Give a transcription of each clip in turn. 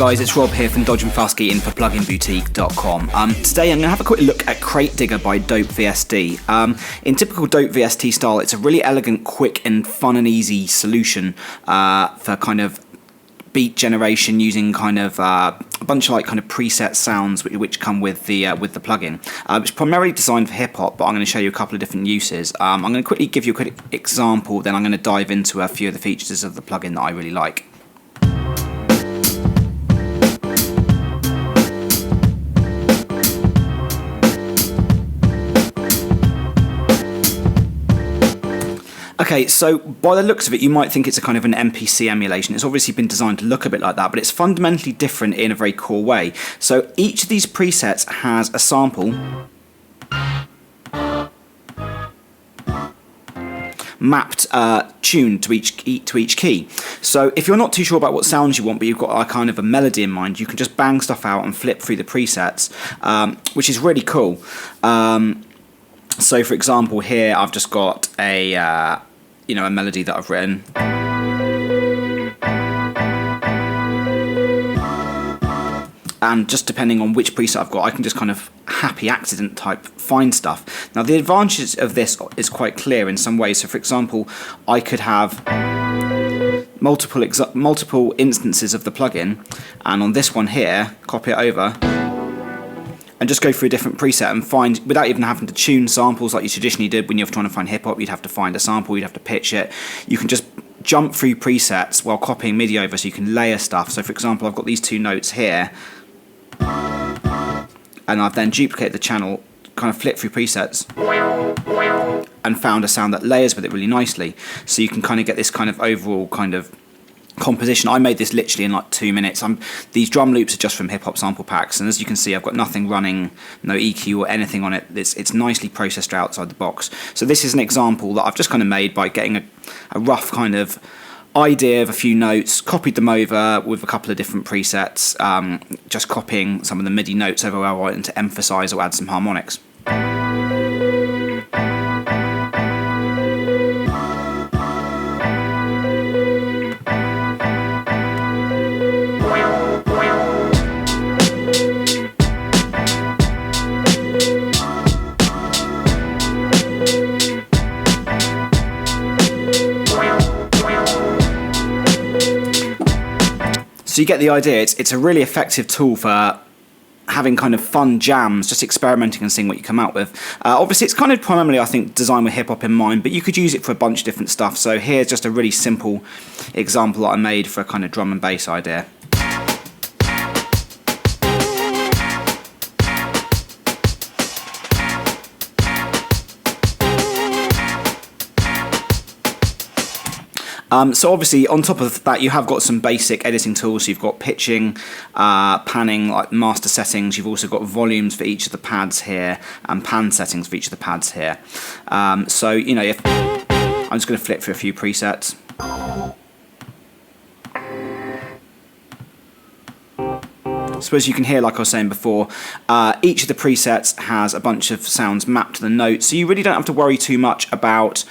guys, it's Rob here from DopeSONIX in for PluginVST.com. Today I'm going to have a quick look at Crate Digger by DopeVST. In typical DopeVST style, it's a really elegant, quick and fun and easy solution for kind of beat generation using kind of a bunch of like kind of preset sounds which come with the plugin. It's primarily designed for hip hop, but I'm going to show you a couple of different uses. I'm going to quickly give you a quick example, then I'm going to dive into a few of the features of the plugin that I really like. Okay, so by the looks of it, you might think it's a kind of an MPC emulation. It's obviously been designed to look a bit like that, but it's fundamentally different in a very cool way. So each of these presets has a sample mapped, tuned to each key. So if you're not too sure about what sounds you want, but you've got a kind of a melody in mind, you can just bang stuff out and flip through the presets, which is really cool. So for example, here I've just got a a melody that I've written. And just depending on which preset I've got, I can just kind of happy accident type find stuff. Now the advantage of this is quite clear in some ways. So for example, I could have multiple instances of the plugin, and on this one here, copy it over and just go through a different preset and find, without even having to tune samples like you traditionally did when you're trying to find hip-hop. You'd have to find a sample, you'd have to pitch it. You can just jump through presets while copying MIDI over, so you can layer stuff. So for example, I've got these two notes here, and I've then duplicated the channel, kind of flipped through presets, and found a sound that layers with it really nicely. So you can kind of get this kind of overall kind of composition. I made this literally in like 2 minutes. These drum loops are just from hip-hop sample packs, and as you can see, I've got nothing running, no EQ or anything on it. It's nicely processed outside the box. So this is an example that I've just kind of made by getting a rough kind of idea of a few notes, copied them over with a couple of different presets, just copying some of the MIDI notes over where I want to emphasize or add some harmonics. So you get the idea. It's a really effective tool for having kind of fun jams, just experimenting and seeing what you come out with. Obviously, it's kind of primarily, I think, designed with hip-hop in mind, but you could use it for a bunch of different stuff. So here's just a really simple example that I made for a kind of drum and bass idea. So obviously on top of that, you have got some basic editing tools. So you've got pitching, panning, like master settings. You've also got volumes for each of the pads here and pan settings for each of the pads here. So if I'm just going to flip through a few presets. So as you can hear, like I was saying before, each of the presets has a bunch of sounds mapped to the notes, so you really don't have to worry too much about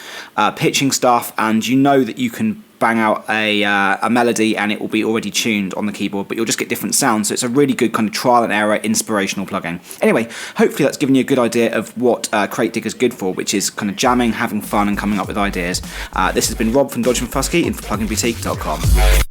pitching stuff, and you know that you can bang out a melody and it will be already tuned on the keyboard, but you'll just get different sounds. So it's a really good kind of trial and error inspirational plugin. Anyway, hopefully that's given you a good idea of what Crate Digger is good for, which is kind of jamming, having fun and coming up with ideas. This has been Rob from DopeSONIX in for PluginVST.com.